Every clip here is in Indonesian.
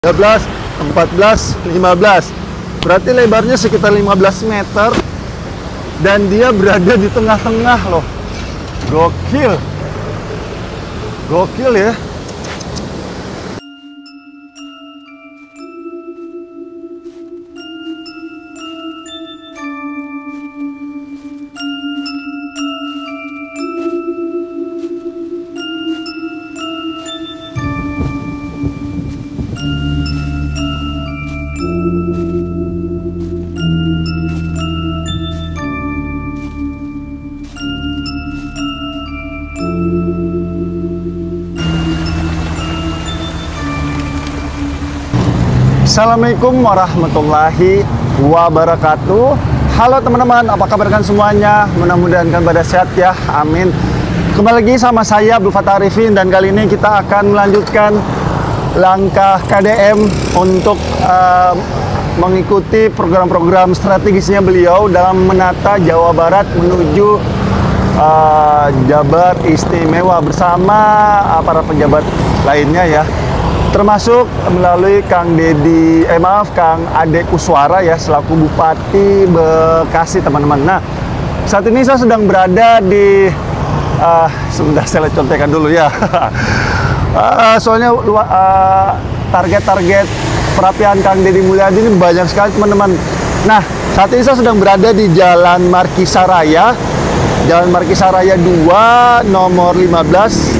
13, 14, 15. Berarti lebarnya sekitar 15 meter dan dia berada di tengah-tengah loh. Gokil. Gokil ya. Assalamualaikum warahmatullahi wabarakatuh. Halo teman-teman, apa kabar kan semuanya? Mudah-mudahan kan pada sehat ya, amin. Kembali lagi sama saya Abdul Fattah Arifin, dan kali ini kita akan melanjutkan langkah KDM untuk mengikuti program-program strategisnya beliau dalam menata Jawa Barat menuju Jabar Istimewa bersama para pejabat lainnya ya. Termasuk melalui Kang Ade Kuswara ya, selaku Bupati Bekasi teman-teman. Nah, saat ini saya sedang berada di sebentar saya contekan dulu ya. Soalnya target-target perapian Kang Deddy Mulyadi ini banyak sekali teman-teman. Nah, saat ini saya sedang berada di Jalan Markisaraya, Jalan Markisaraya 2, nomor 15,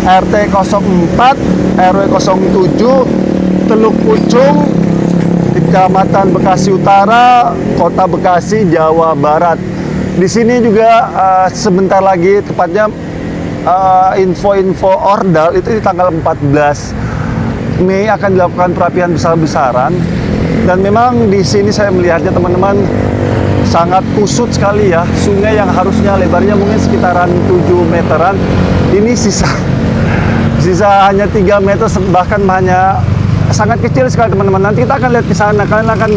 RT 04, RW 07, Teluk Pucung, Kecamatan Bekasi Utara, Kota Bekasi, Jawa Barat. Di sini juga sebentar lagi, tepatnya info-info ordal itu di tanggal 14 Mei akan dilakukan perapian besar-besaran. Dan memang di sini saya melihatnya teman-teman sangat kusut sekali ya. Sungai yang harusnya lebarnya mungkin sekitaran 7 meteran, ini sisa hanya 3 meter, bahkan hanya sangat kecil sekali teman-teman. Nanti kita akan lihat ke sana, kalian akan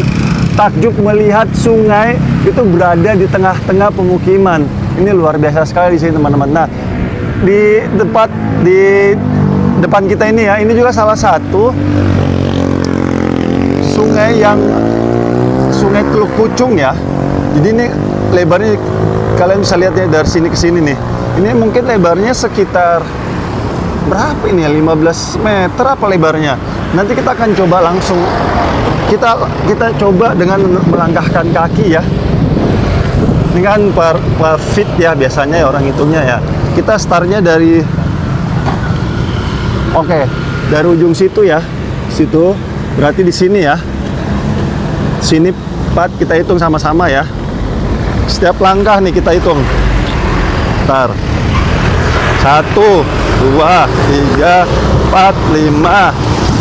takjub melihat sungai itu berada di tengah-tengah pemukiman. Ini luar biasa sekali di sini teman-teman. Nah, di depan kita ini ya, ini juga salah satu sungai Teluk Pucung ya. Jadi ini lebarnya kalian bisa lihat ya, dari sini ke sini nih. Ini mungkin lebarnya sekitar berapa ini ya, 15 meter apa lebarnya. Nanti kita akan coba langsung kita coba dengan melangkahkan kaki ya. Ini kan per feet ya biasanya ya orang hitungnya ya. Kita startnya dari dari ujung situ ya. Situ berarti di sini ya. Sini 4, kita hitung sama-sama ya. Setiap langkah nih kita hitung. Bentar. 1, 2, 3, 4, 5,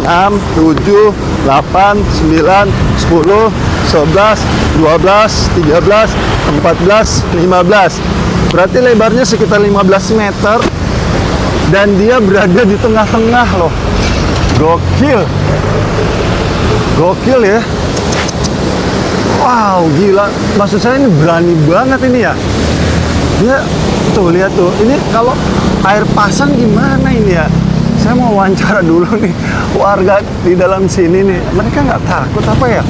6, 7, 8, 9, 10, 11, 12, 13, 14, 15. Berarti lebarnya sekitar 15 meter dan dia berada di tengah-tengah loh. Gokil. Gokil ya. Wow, gila. Maksud saya ini berani banget ini ya. Dia tuh lihat tuh. Ini kalau air pasang gimana ini ya? Saya mau wawancara dulu nih warga di dalam sini nih. Mereka nggak takut apa ya?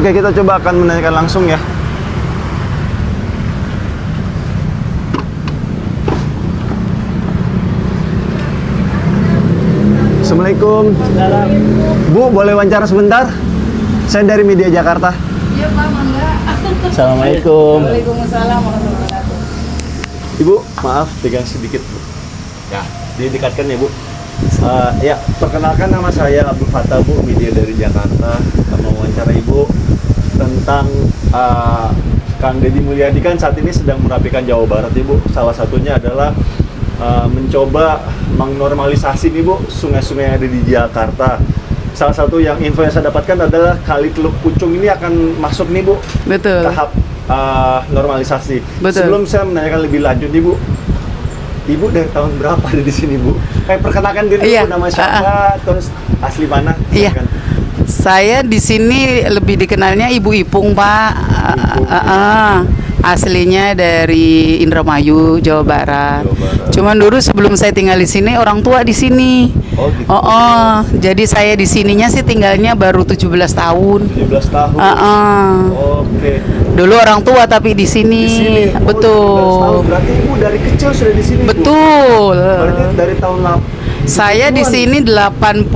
Oke, kita coba akan menanyakan langsung ya. Assalamualaikum. Bu, boleh wawancara sebentar? Saya dari Media Jakarta. Iya Pak, mangga. Assalamualaikum. Waalaikumsalam warahmatullahi wabarakatuh. Ibu, maaf pegang sedikit Bu. Ya, didekatkan ya Bu. Ya, perkenalkan nama saya Abdul Fattah Bu, Media dari Jakarta. Mau wawancara Ibu tentang Kang Deddy Mulyadi kan saat ini sedang merapikan Jawa Barat Ibu. Salah satunya adalah mencoba mengnormalisasi nih Bu sungai-sungai yang ada di Jakarta. salah satu yang info yang saya dapatkan adalah Kali Teluk Pucung ini akan masuk nih Bu Betul. tahap normalisasi. Betul. Sebelum saya menanyakan lebih lanjut nih Bu, Ibu dari tahun berapa ada di sini Bu? Perkenalkan diri Iya. dulu, nama siapa, terus asli mana? Iya. Silakan. Saya di sini lebih dikenalnya Ibu Ipung, Pak. Ipung. Aslinya dari Indramayu, Jawa Barat. Jawa Barat. Cuman dulu sebelum saya tinggal di sini, orang tua di sini. Oh gitu. Jadi saya di sininya sih tinggalnya baru 17 tahun. 17 tahun. Oke. Dulu orang tua tapi di sini. Di sini. Oh, 17 tahun. Betul. Berarti Ibu dari kecil sudah di sini Bu? Betul. Berarti dari tahun Saya di sini 89.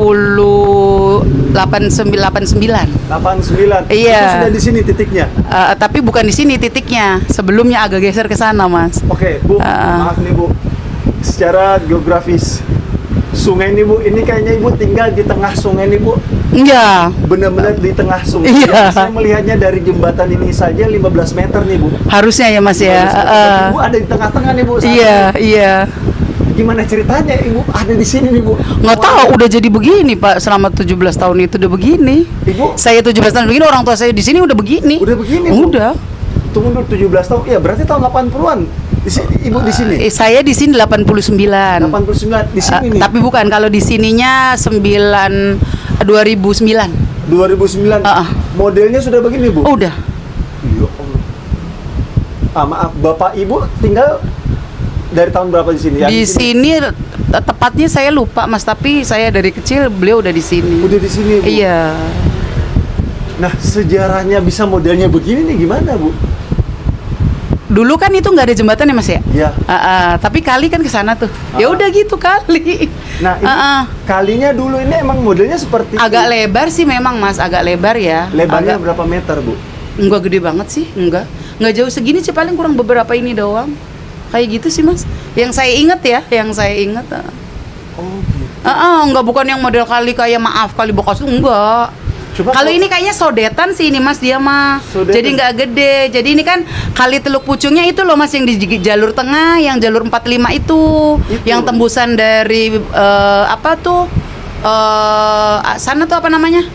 89. Iya. Itu sudah di sini titiknya. Tapi bukan di sini titiknya. Sebelumnya agak geser ke sana, Mas. Oke, Bu. Maaf nih, Bu. Secara geografis sungai ini, Bu, ini kayaknya Ibu tinggal di tengah sungai ini, Bu. Iya. Benar-benar di tengah sungai. Iya. Saya melihatnya dari jembatan ini saja 15 meter nih, Bu. Harusnya ya, Mas ya. 15 meter. Ibu ada di tengah-tengah nih, Bu. Iya, iya. Gimana ceritanya Ibu ada di sini nih, Bu? Nggak tahu udah jadi begini, Pak. Selama 17 tahun itu udah begini. Ibu Saya 17 tahun begini, orang tua saya di sini udah begini. udah begini, Bu? Udah. Tunggu dulu, 17 tahun. Iya, berarti tahun 80-an. Di sini, Ibu di sini. Saya di sini 89. 89 di sini nih. Tapi bukan, kalau di sininya 2009. 2009. Modelnya sudah begini, Bu? Oh, udah. Ya Allah. Maaf, Bapak Ibu tinggal dari tahun berapa di sini? Di sini tepatnya saya lupa, Mas, tapi saya dari kecil beliau udah di sini. Udah di sini, Bu. Iya. Nah, sejarahnya bisa modelnya begini nih gimana, Bu? Dulu kan itu nggak ada jembatan ya, Mas ya? Iya. Tapi kali kan ke sana tuh. Ya udah gitu kali. Nah, ini kalinya dulu ini emang modelnya seperti agak lebar sih memang, Mas, agak lebar ya. Lebarnya berapa meter, Bu? Enggak gede banget sih, enggak jauh segini sih, paling kurang beberapa ini doang. Kayak gitu sih, Mas. Yang saya ingat ya, Oh, gitu. Enggak, bukan yang model kali kayak maaf kali bekas, enggak. Kalau ini kayaknya sodetan sih ini, Mas, dia mah. Sodetan. Jadi nggak gede. Jadi ini kan Kali Teluk Pucungnya itu loh, Mas, yang di jalur tengah, yang jalur 45 itu. Yang tembusan dari sana tuh apa namanya?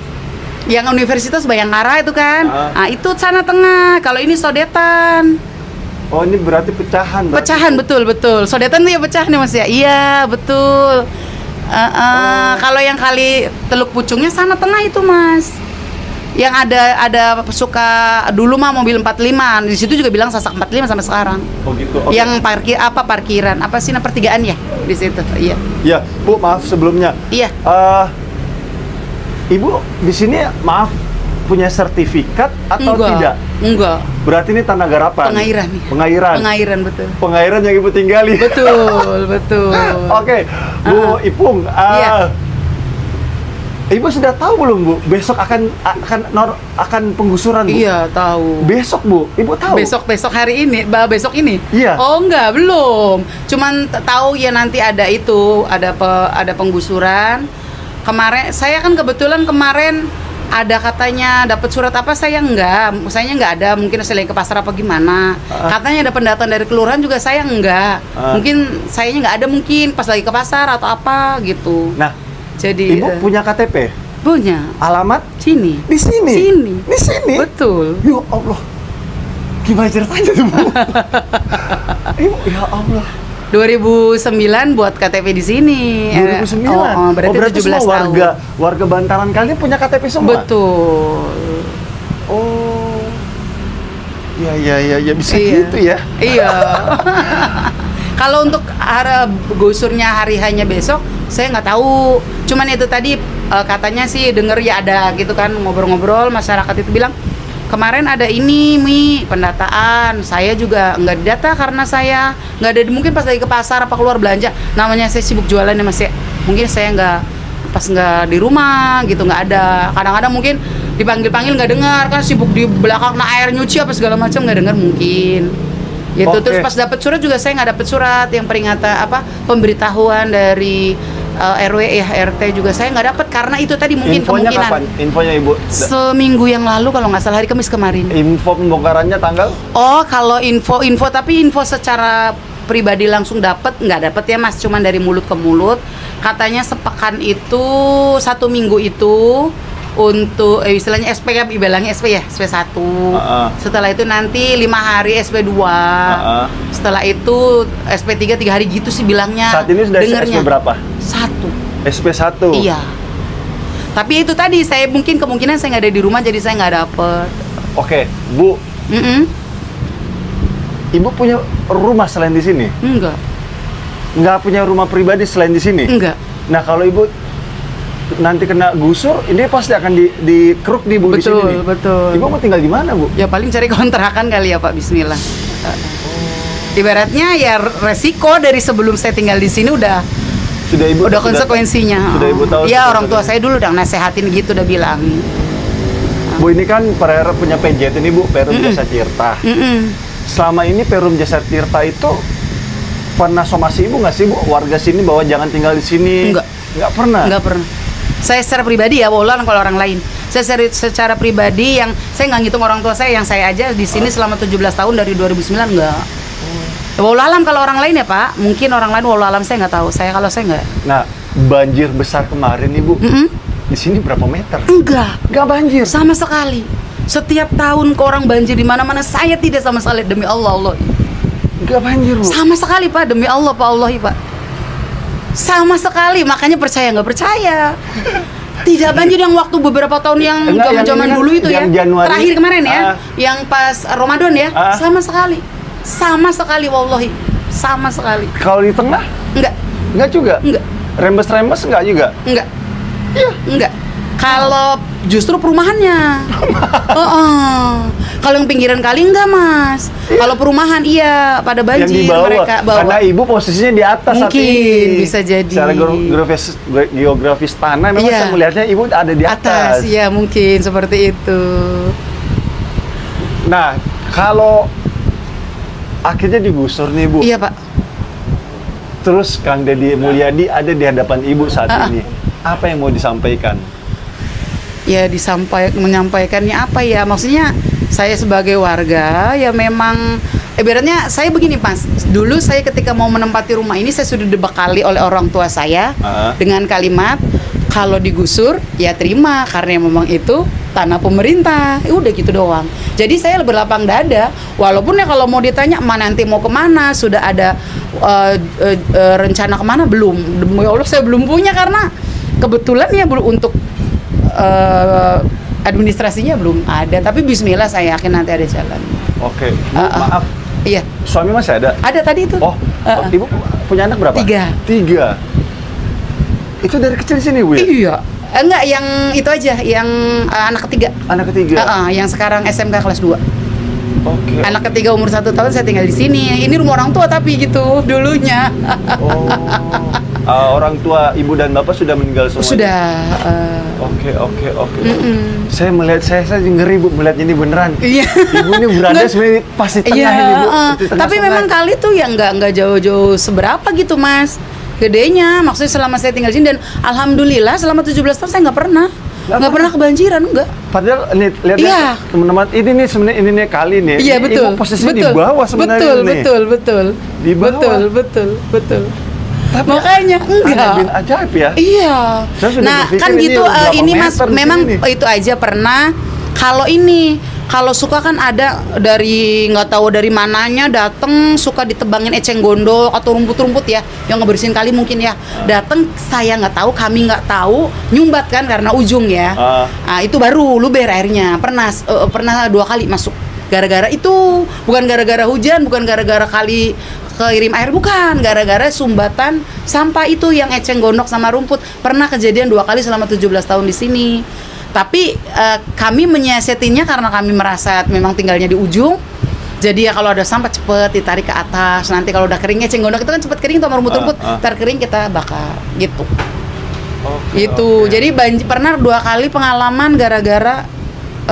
Yang Universitas Bayangkara itu kan. Nah, itu sana tengah. Kalau ini sodetan. Oh, ini berarti pecahan. Pecahan, betul. Sodetan tuh ya pecah nih, Mas ya. Iya, betul. Kalau yang Kali Teluk Pucungnya sana tengah itu, Mas. Yang ada suka dulu mah mobil 45. Di situ juga bilang Sasak 45 sampai sekarang. Oh, gitu. Okay. Yang parkiran apa sih, pertigaan ya di situ. Iya. Ya, Bu, maaf sebelumnya. Iya. Ibu di sini maaf punya sertifikat atau tidak? Enggak. Berarti ini tanah garapan. Pengairan. Pengairan, betul. Pengairan yang Ibu tinggali. Betul. Oke, Bu Ipung. Iya. Ibu sudah tahu belum, Bu? Besok akan penggusuran, Bu? Iya, tahu. Besok, Bu. Ibu tahu? Besok hari ini, besok ini? Iya. Oh, enggak, belum. Cuman tahu ya nanti ada penggusuran. Kemarin saya kan kebetulan ada katanya dapat surat apa, saya nggak ada, mungkin saya lagi ke pasar apa gimana. Katanya ada pendataan dari kelurahan juga, saya nggak. Mungkin sayanya nggak ada, mungkin pas lagi ke pasar atau apa gitu. Nah, jadi Ibu punya KTP? Punya. Alamat? Sini. Di sini? Di sini? Betul. Ya Allah. Gimana ceritanya tuh, Bu? Ibu, ya Allah. 2009 buat KTP di sini. 2009. Berarti 17 semua tahun. warga bantaran kalian punya KTP semua? Betul. Oh. Ya bisa Iya. gitu ya. Iya. Kalau untuk gusurnya hari hanya besok, saya nggak tahu. Cuman itu tadi katanya sih denger ya ada gitu kan, ngobrol-ngobrol, masyarakat itu bilang kemarin ada ini pendataan. Saya juga nggak didata karena saya nggak ada, mungkin pas lagi ke pasar apa keluar belanja. Namanya saya sibuk jualan ya, Mas ya. Mungkin saya nggak di rumah gitu, nggak ada. Kadang-kadang mungkin dipanggil-panggil nggak dengar kan, sibuk di belakang air nyuci apa segala macam, nggak dengar mungkin. Gitu. Oke. Terus pas dapat surat juga saya nggak dapat surat yang peringatan pemberitahuan dari RW RT juga saya nggak dapat, karena itu tadi mungkin Infonya kemungkinan. kapan? Infonya, Ibu? Seminggu yang lalu kalau nggak salah, hari Kamis kemarin. Info pembongkarannya tanggal? Oh, kalau info tapi info secara pribadi langsung dapat, nggak dapat ya Mas, cuman dari mulut ke mulut. Katanya sepekan itu, 1 minggu itu untuk istilahnya SP ya, bilangnya SP ya, SP1. Setelah itu nanti 5 hari SP2. Setelah itu SP3 3 hari gitu sih bilangnya. Saat ini sudah dengernya. SP berapa? 1. SP1. Iya. Tapi itu tadi saya mungkin kemungkinan saya nggak ada di rumah jadi saya nggak dapet. Oke, Bu. Ibu punya rumah selain di sini? Enggak. Nggak punya rumah pribadi selain di sini? Enggak. Nah, kalau Ibu nanti kena gusur, ini pasti akan dikeruk di Bu di sini nih. Betul. Ibu mau tinggal di mana, Bu? Ya paling cari kontrakan kali ya Pak, bismillah. Ibaratnya ya resiko dari sebelum saya tinggal di sini udah Ibu konsekuensinya. Sudah Ibu tahu? Iya, orang tua saya dulu udah nasehatin gitu, udah bilang. Bu, ini kan Pereira punya PJT ini, Bu, Perum Jasa Tirta. Selama ini Perum Jasa Tirta itu pernah somasi Ibu nggak sih, Bu, warga sini bahwa jangan tinggal di sini? Enggak. Nggak pernah? Nggak pernah. Saya secara pribadi ya, walau kalau orang lain. Saya secara pribadi yang saya nggak ngitung orang tua saya, yang saya aja di sini selama 17 tahun dari 2009 enggak. Walau alam kalau orang lain ya Pak, mungkin orang lain walau alam saya nggak tahu. Kalau saya nggak. Nah, banjir besar kemarin Ibu, di sini berapa meter? Enggak banjir. sama sekali. Setiap tahun ke orang banjir di mana-mana, saya tidak sama sekali, demi Allah. Nggak banjir, Bu. Sama sekali Pak, demi Allah Pak, Allahi Pak. Sama sekali, makanya percaya nggak percaya. Tidak banjir yang waktu beberapa tahun yang zaman-zaman dulu itu yang ya. Januari, terakhir kemarin ya, yang pas Ramadan ya, sama sekali wallahi, sama sekali. Kalau di tengah? Enggak juga? Enggak. Rembes-rembes enggak juga? Enggak. Iya, enggak. Kalau justru perumahannya. Kalau yang pinggiran kali enggak, Mas. Kalau perumahan iya, pada banjir yang di bawah, mereka bawa. Karena Ibu posisinya di atas saat ini. Mungkin bisa jadi. Secara geografis tanah memang saya melihatnya Ibu ada di atas. Iya, mungkin seperti itu. Nah, kalau akhirnya digusur nih, Bu. Iya, Pak. Terus Kang Deddy Mulyadi ada di hadapan Ibu saat ini. Apa yang mau disampaikan? Ya menyampaikannya apa ya? Maksudnya saya sebagai warga ya memang ibaratnya saya begini Mas. Dulu saya ketika mau menempati rumah ini saya sudah dibekali oleh orang tua saya dengan kalimat kalau digusur ya terima karena memang itu tanah pemerintah. Udah gitu doang. Jadi saya berlapang dada. Walaupun ya kalau mau ditanya nanti mau kemana, sudah ada rencana kemana belum? Demi Allah saya belum punya karena kebetulan ya untuk administrasinya belum ada, tapi bismillah saya yakin nanti ada jalan. Oke, Bu, maaf. Iya. Suami masih ada? Ada tadi itu. Ibu punya anak berapa? 3. Itu dari kecil di sini, Bu ya? Iya. Enggak, yang itu aja, yang anak ketiga. Anak ketiga? Yang sekarang SMK kelas 2. Oke. Anak ketiga umur 1 tahun saya tinggal di sini. Ini rumah orang tua tapi gitu dulunya. Orang tua Ibu dan Bapak sudah meninggal semua? Sudah. Oke. Saya melihat, saya ngeri Bu melihat ini beneran. Iya. Ibu ini berada sebenarnya pas di tengah ini Bu. Tapi memang kali tuh yang nggak jauh-jauh seberapa gitu Mas. Gedenya, maksudnya selama saya tinggal di sini dan alhamdulillah selama 17 tahun saya nggak pernah kebanjiran, enggak. Padahal ini lihat teman-teman, ini nih sebenarnya ini nih kali nih. Iya betul. Ibu posisinya di bawah sebenarnya nih. Betul. Di bawah. Betul. Tapi makanya enggak. Ajaib ya. Iya. Nah kan gitu ini Mas memang itu aja pernah. Kalau suka kan ada dari nggak tahu dari mananya dateng suka ditebangin eceng gondok atau rumput-rumput ya yang ngebersihin kali mungkin ya dateng saya nggak tahu kami nggak tahu nyumbat kan karena ujung ya nah itu baru luber airnya pernah 2 kali masuk gara-gara itu bukan gara-gara hujan bukan gara-gara kali kirim air bukan gara-gara sumbatan sampah itu yang eceng gondok sama rumput pernah kejadian 2 kali selama 17 tahun di sini. Tapi kami menyiasatinya karena kami merasa memang tinggalnya di ujung. Jadi ya kalau ada sampah cepet ditarik ke atas. Nanti kalau udah keringnya eceng gondok itu kan cepet kering tuh sama rumput-rumput. Ntar kering kita bakar gitu. Gitu. Jadi pernah 2 kali pengalaman gara-gara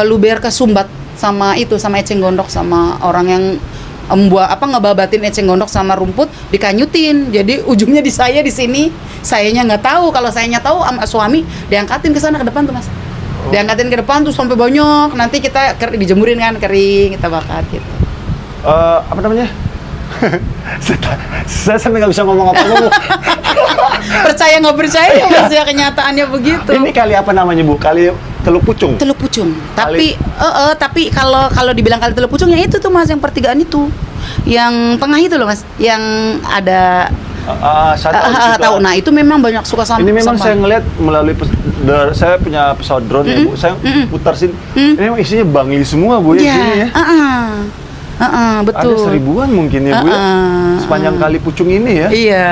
luber kesumbat sama eceng gondok sama orang yang ngebabatin eceng gondok sama rumput dikanyutin. Jadi ujungnya di saya di sini. Sayanya nggak tahu. Kalau sayanya tahu sama suami diangkatin ke sana ke depan tuh Mas. Diangkatin ke depan tuh sampai banyak. Nanti kita dijemurin kan kering kita bakar gitu. Apa namanya? Saya sampai nggak bisa ngomong apa-apa, Bu. Percaya nggak percaya ya Mas ya, kenyataannya begitu. Ini kali apa namanya, Bu? Kali Teluk Pucung. Teluk Pucung. Tapi kalau dibilang kali Teluk Pucung ya itu tuh Mas, yang pertigaan itu. Yang tengah itu loh Mas, yang ada tahu. Nah, itu memang banyak suka sampah. Ini memang saya ngelihat melalui saya punya pesawat drone ya, Bu. Saya putar sini. Ini memang isinya bangli semua, Bu, ya, di sini ya. Betul. Ada 1000-an mungkin ya, Bu, ya. Sepanjang Kali Pucung ini ya. Iya.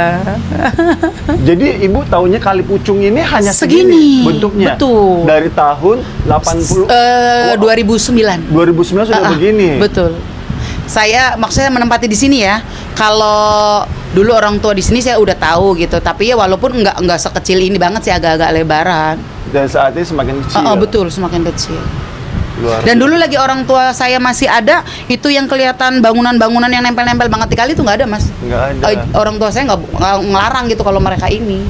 Jadi Ibu taunya Kali Pucung ini hanya segini bentuknya. Betul. Dari tahun 80 2009. 2009 sudah begini. Betul. Maksudnya menempati di sini ya. Kalau dulu orang tua di sini saya udah tahu gitu, tapi ya walaupun nggak sekecil ini banget sih, agak-agak lebaran. Dan saat ini semakin kecil. Betul, semakin kecil. Dan dulu lagi orang tua saya masih ada, itu yang kelihatan bangunan-bangunan yang nempel-nempel banget di kali itu nggak ada Mas. Nggak ada. Orang tua saya nggak ngelarang gitu kalau mereka ini.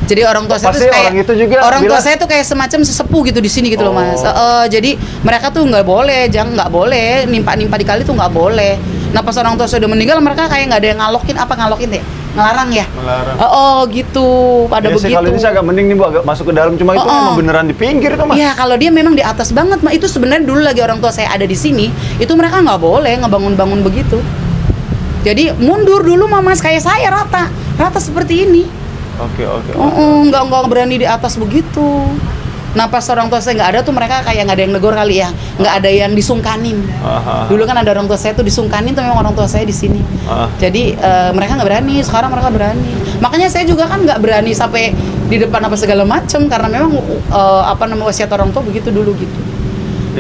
Jadi orang tua saya tuh kayak orang tua saya tuh kayak semacam sesepuh gitu di sini gitu loh Mas. Jadi mereka tuh nggak boleh nimpa di kali tuh nggak boleh. Nah pas orang tua saya udah meninggal, mereka kayak nggak ada yang ngalokin deh, ngelarang ya. Gitu pada begitu. Kalau ini saya agak mending nih Bu, agak masuk ke dalam, cuma itu memang beneran di pinggir itu Mas. Iya, kalau dia memang di atas banget Mas. Itu sebenarnya dulu lagi orang tua saya ada di sini, itu mereka nggak boleh ngebangun-bangun begitu. Jadi mundur dulu Mas, kayak saya rata seperti ini. Oke. Nggak berani di atas begitu. Nah pas orang tua saya nggak ada tuh, mereka kayak nggak ada yang negor kali ya, nggak ada yang disungkanin. Dulu kan ada orang tua saya tuh disungkanin, tuh memang orang tua saya di sini. Jadi mereka nggak berani. Sekarang mereka berani. Makanya saya juga kan nggak berani sampai di depan apa segala macam, karena memang wasiat orang tua begitu dulu gitu.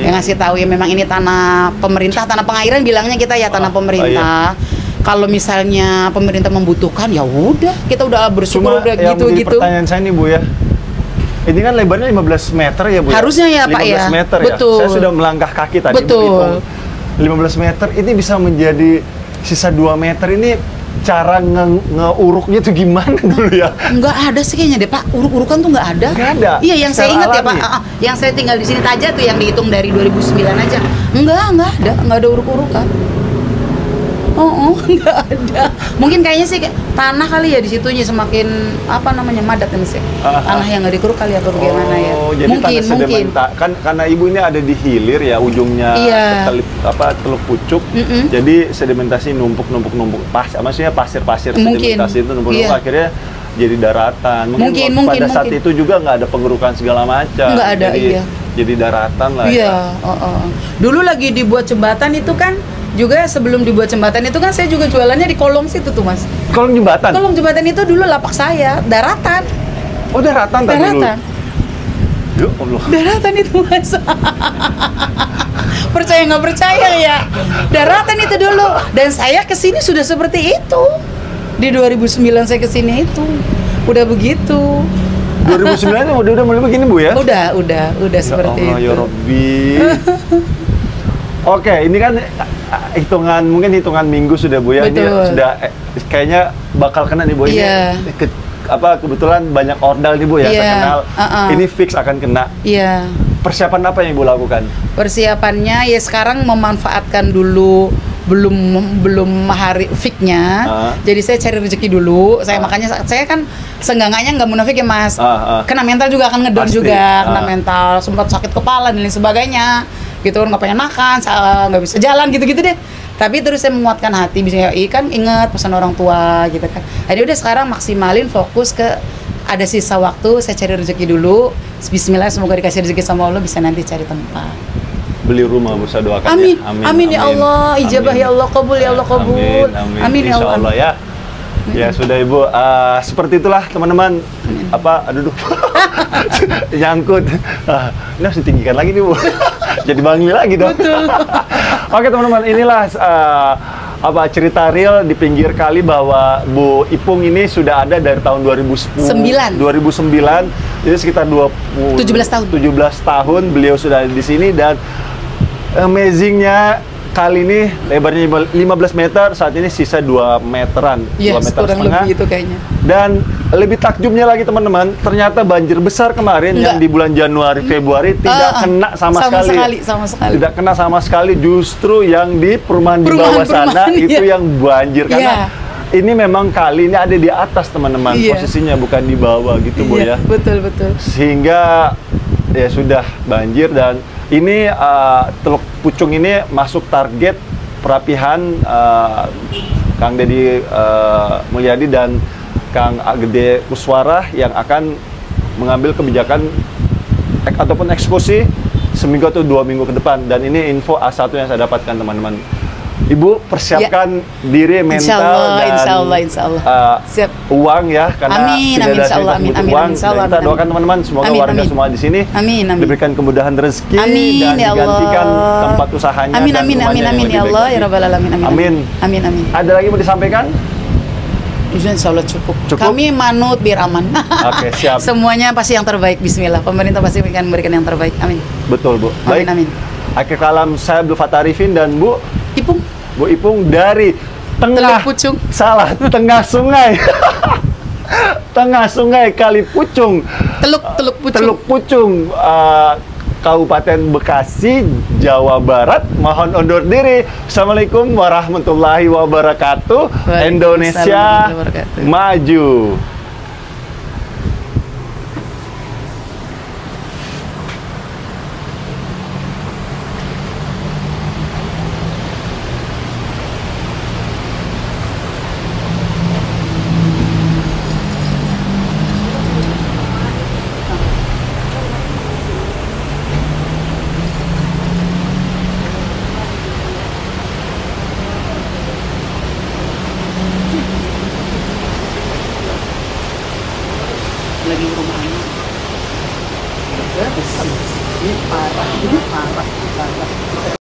Yang ngasih tahu ya memang ini tanah pemerintah, tanah pengairan bilangnya kita ya, tanah pemerintah. Kalau misalnya pemerintah membutuhkan ya udah, kita udah bersyukur. Cuma udah gitu. Pertanyaan saya nih Bu ya, ini kan lebarnya 15 meter ya Bu. Harusnya ya Pak ya. 15 meter betul. Ya. Saya sudah melangkah kaki tadi. Betul. 15 meter ini bisa menjadi sisa 2 meter ini, cara ngeuruknya tuh gimana dulu ya? Nggak ada sih kayaknya deh Pak, uruk-urukan tuh nggak ada. Nggak ada? Iya, yang saya ingat alami. ya Pak, yang saya tinggal di sini aja tuh yang dihitung dari 2009 aja. Nggak ada uruk-urukan. Nggak ada. Mungkin kayaknya sih tanah kali ya di situnya semakin madat ya Mas ya. Tanah yang nggak dikeruk kali apa bagaimana ya. Jadi mungkin kan karena Ibu ini ada di hilir ya, ujungnya Teluk Pucuk. Jadi sedimentasi numpuk maksudnya pasir sedimentasi itu numpuk akhirnya jadi daratan. Mungkin pada saat itu juga nggak ada pengerukan segala macam. Nggak ada. Jadi daratan lah. Iya. Dulu lagi dibuat jembatan itu kan. Juga sebelum dibuat jembatan itu kan saya juga jualannya di kolong situ tuh Mas. Kolong jembatan? Kolong jembatan itu dulu lapak saya, daratan. Oh daratan tadi dulu? Daratan. Ya Allah. Daratan itu Mas. Percaya nggak percaya ya? Daratan itu dulu. Dan saya kesini sudah seperti itu. Di 2009 saya kesini itu. Udah begitu. 2009 udah mulai begini Bu ya? Udah seperti itu. Ya Rabbi. Oke, ini kan hitungan minggu sudah Bu ya. Betul. Ini sudah kayaknya bakal kena nih Bu. Iya. Ini kebetulan banyak ordal nih Bu ya, saya kenal. Ini fix akan kena. Iya. Persiapan apa yang Ibu lakukan? Persiapannya ya sekarang memanfaatkan dulu belum hari fix-nya. Jadi saya cari rezeki dulu. Makanya saya kan seenggaknya nggak munafik ya Mas. Kena mental juga akan ngedon juga, kena mental, sempat sakit kepala dan lain sebagainya. Gitu kan, nggak pengen makan, nggak bisa jalan gitu-gitu deh. Tapi terus saya menguatkan hati, bisa kan ingat pesan orang tua gitu kan. Jadi udah sekarang maksimalin fokus ke ada sisa waktu, saya cari rezeki dulu. Bismillah, semoga dikasih rezeki sama Allah, bisa nanti cari tempat. Beli rumah, Bu, saya doakan. Amin ya Allah, ijabah ya Allah, qabul ya Allah, qabul. Amin ya Allah. Ya sudah Ibu, seperti itulah teman-teman. Aduh nyangkut. Ini harus ditinggikan lagi nih Bu. Jadi bangli lagi dong. Betul. Oke teman-teman, inilah cerita real di pinggir kali bahwa Bu Ipung ini sudah ada dari tahun 2009. Jadi sekitar 17 tahun beliau sudah ada di sini. Dan amazingnya kali ini lebarnya 15 meter, saat ini sisa 2 meteran, 2 Yes, meter kurang setengah. lebih itu kayaknya. Dan lebih takjubnya lagi teman-teman, ternyata banjir besar kemarin yang Enggak. di bulan Januari, Februari tidak kena sama sekali. Sama sekali. Tidak kena sama sekali, justru yang di perumahan di bawah sana Perumahan, itu iya. yang banjir. Karena ini memang kali ini ada di atas teman-teman, Iya. posisinya bukan di bawah gitu Bu ya. Betul. Sehingga ya sudah banjir, dan ini Teluk Pucung ini masuk target perapihan Kang Deddy Mulyadi dan Kang Gede Kuswara yang akan mengambil kebijakan ataupun eksekusi seminggu atau 2 minggu ke depan. Dan ini info A1 yang saya dapatkan teman-teman. Ibu persiapkan diri mental dan insya Allah. Siap. uang ya, karena Amin, tidak amin, ada insya Allah, cerita amin, butuh amin, uang. insya Dan Allah, kita amin, doakan amin. teman-teman semoga Amin, warga amin. semua di sini Amin, amin. diberikan kemudahan rezeki Amin, dan ya Allah. digantikan tempat usahanya Amin, dan amin, rumahnya amin, yang amin, lebih ya baik Allah, lagi. ya Rabbal Alamin, amin. Amin. Amin, amin. Ada lagi mau disampaikan? Insya Allah cukup. Cukup? Kami manut biar aman. Oke, siap. Semuanya pasti yang terbaik. Bismillah. Pemerintah pasti akan memberikan yang terbaik. Amin. Betul Bu. Baik. Amin. Akhir kalam, saya Abdul Fattah Arifin dan Bu Ipung. Ipung dari tengah Teluk Pucung. Salah, tengah sungai. Tengah sungai Kali Pucung. Teluk Pucung. Teluk Pucung, Kabupaten Bekasi, Jawa Barat. Mohon undur diri. Assalamualaikum warahmatullahi wabarakatuh. Waalaikumsalam Indonesia warahmatullahi wabarakatuh. maju.